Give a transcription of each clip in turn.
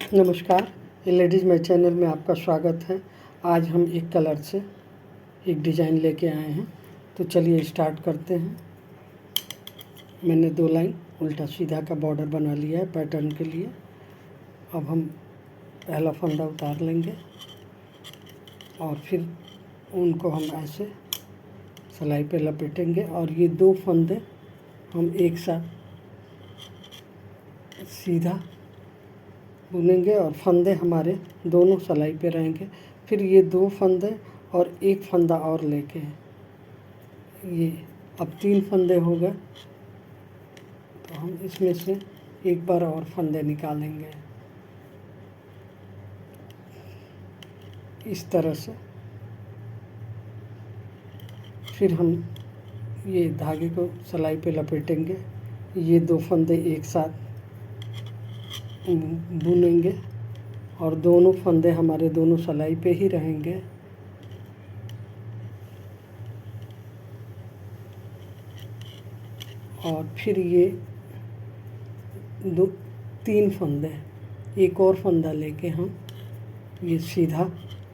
नमस्कार, ये ladies my channel में आपका स्वागत है। आज हम एक कलर से एक डिज़ाइन लेके आए हैं, तो चलिए स्टार्ट करते हैं। मैंने 2 लाइन उल्टा सीधा का बॉर्डर बना लिया है पैटर्न के लिए। अब हम पहला फंदा उतार लेंगे और फिर उनको हम ऐसे सिलाई पे लपेटेंगे और ये 2 फंदे हम एक साथ सीधा बुनेंगे और फंदे हमारे दोनों सिलाई पे रहेंगे। फिर ये 2 फंदे और एक फंदा और लेके ये अब 3 फंदे हो गए, तो हम इसमें से एक बार और फंदे निकालेंगे इस तरह से। फिर हम ये धागे को सिलाई पे लपेटेंगे, ये 2 फंदे एक साथ बुनेंगे और दोनों फंदे हमारे दोनों सिलाई पे ही रहेंगे। और फिर ये 3 फंदे, एक और फंदा लेके हम ये सीधा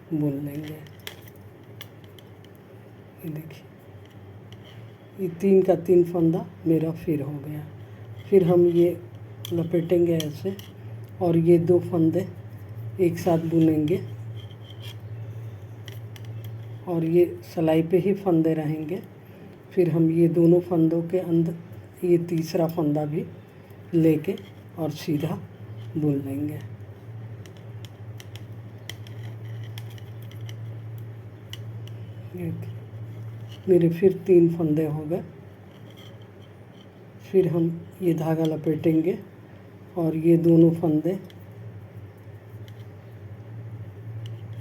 बुन लेंगे। ये देखिए, ये 3 का 3 फंदा मेरा फिर हो गया। फिर हम ये लपेटेंगे ऐसे और ये 2 फंदे एक साथ बुनेंगे और ये सिलाई पे ही फंदे रहेंगे। फिर हम ये दोनों फंदों के अंदर ये तीसरा फंदा भी लेके और सीधा बुन लेंगे। मेरे फिर 3 फंदे हो गए। फिर हम ये धागा लपेटेंगे और ये दोनों फंदे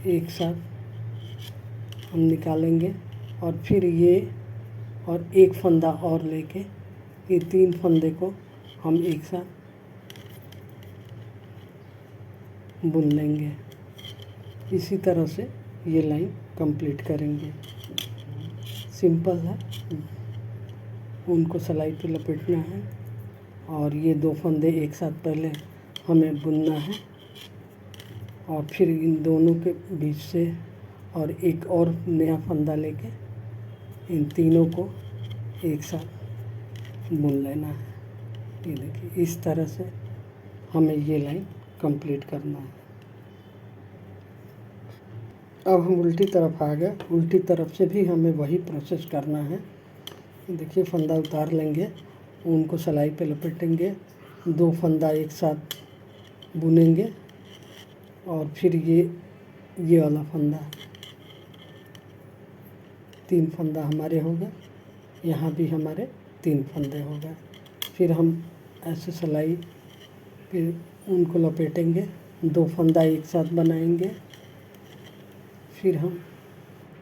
एक साथ हम निकालेंगे और फिर ये और एक फंदा और लेके ये 3 फंदे को हम एक साथ बुन लेंगे। इसी तरह से ये लाइन कंप्लीट करेंगे। सिंपल है, उनको सिलाई पे लपेटना है और ये 2 फंदे एक साथ पहले हमें बुनना है और फिर इन दोनों के बीच से और एक और नया फंदा लेके इन तीनों को एक साथ बुन लेना है। ये देखिए, इस तरह से हमें ये लाइन कंप्लीट करना है। अब हम उल्टी तरफ आ गए। उल्टी तरफ से भी हमें वही प्रोसेस करना है। देखिए, फंदा उतार लेंगे, उनको सिलाई पे लपेटेंगे, 2 फंदा एक साथ बुनेंगे और फिर ये वाला फंदा, 3 फंदा हमारे हो गए। यहाँ भी हमारे 3 फंदे हो गए। फिर हम ऐसे सिलाई पे उनको लपेटेंगे, 2 फंदा एक साथ बनाएंगे। फिर हम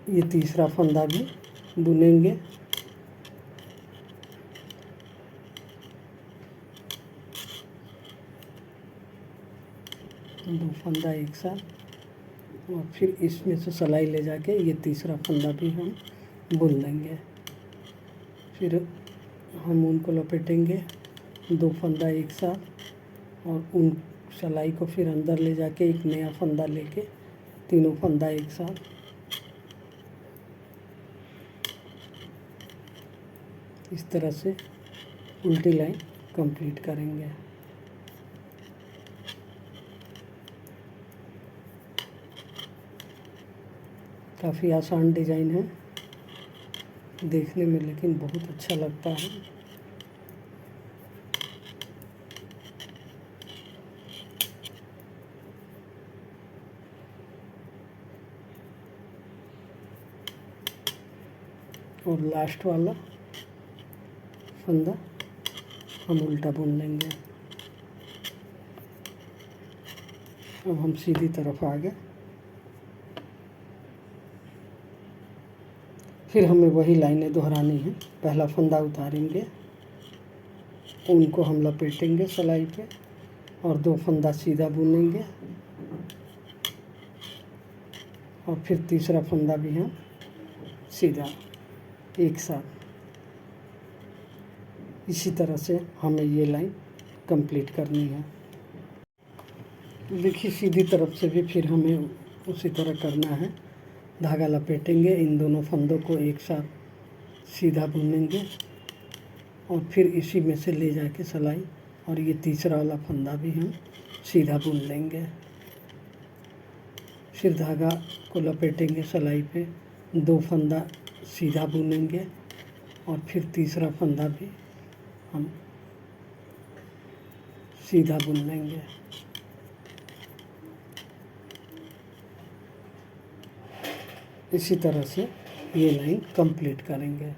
ये तीसरा फंदा भी बुनेंगे। दो फंदा एक साथ और फिर इसमें से सिलाई ले जाके ये तीसरा फंदा भी हम बुन लेंगे। फिर हम उनको लपेटेंगे, 2 फंदा एक साथ और उन सिलाई को फिर अंदर ले जाके एक नया फंदा लेके तीनों फंदा एक साथ इस तरह से उल्टी लाइन कंप्लीट करेंगे। काफ़ी आसान डिज़ाइन है देखने में, लेकिन बहुत अच्छा लगता है। और लास्ट वाला फंदा हम उल्टा बुन लेंगे। अब हम सीधी तरफ आ गए। फिर हमें वही लाइनें दोहरानी हैं। पहला फंदा उतारेंगे, उनको हम लपेटेंगे सिलाई पे और 2 फंदा सीधा बुनेंगे और फिर तीसरा फंदा भी हम सीधा एक साथ। इसी तरह से हमें ये लाइन कंप्लीट करनी है। देखिए सीधी तरफ से भी फिर हमें उसी तरह करना है। धागा लपेटेंगे, इन दोनों फंदों को एक साथ सीधा बुनेंगे और फिर इसी में से ले जाके सिलाई, और ये तीसरा वाला फंदा भी हम सीधा बुन लेंगे। फिर धागा को लपेटेंगे सिलाई पे, 2 फंदा सीधा बुनेंगे और फिर तीसरा फंदा भी हम सीधा बुन लेंगे। इसी तरह से ये लाइन कंप्लीट करेंगे।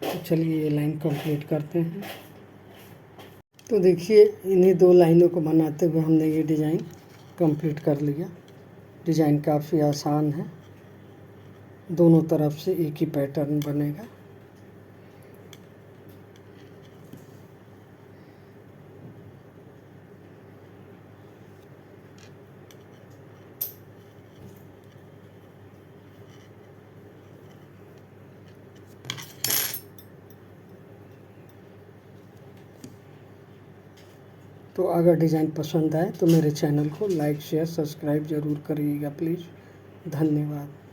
तो चलिए ये लाइन कंप्लीट करते हैं। तो देखिए इन्हीं 2 लाइनों को बनाते हुए हमने ये डिज़ाइन कंप्लीट कर लिया। डिज़ाइन काफ़ी आसान है, दोनों तरफ से एक ही पैटर्न बनेगा। तो अगर डिज़ाइन पसंद आए तो मेरे चैनल को लाइक शेयर सब्सक्राइब ज़रूर करिएगा प्लीज़। धन्यवाद।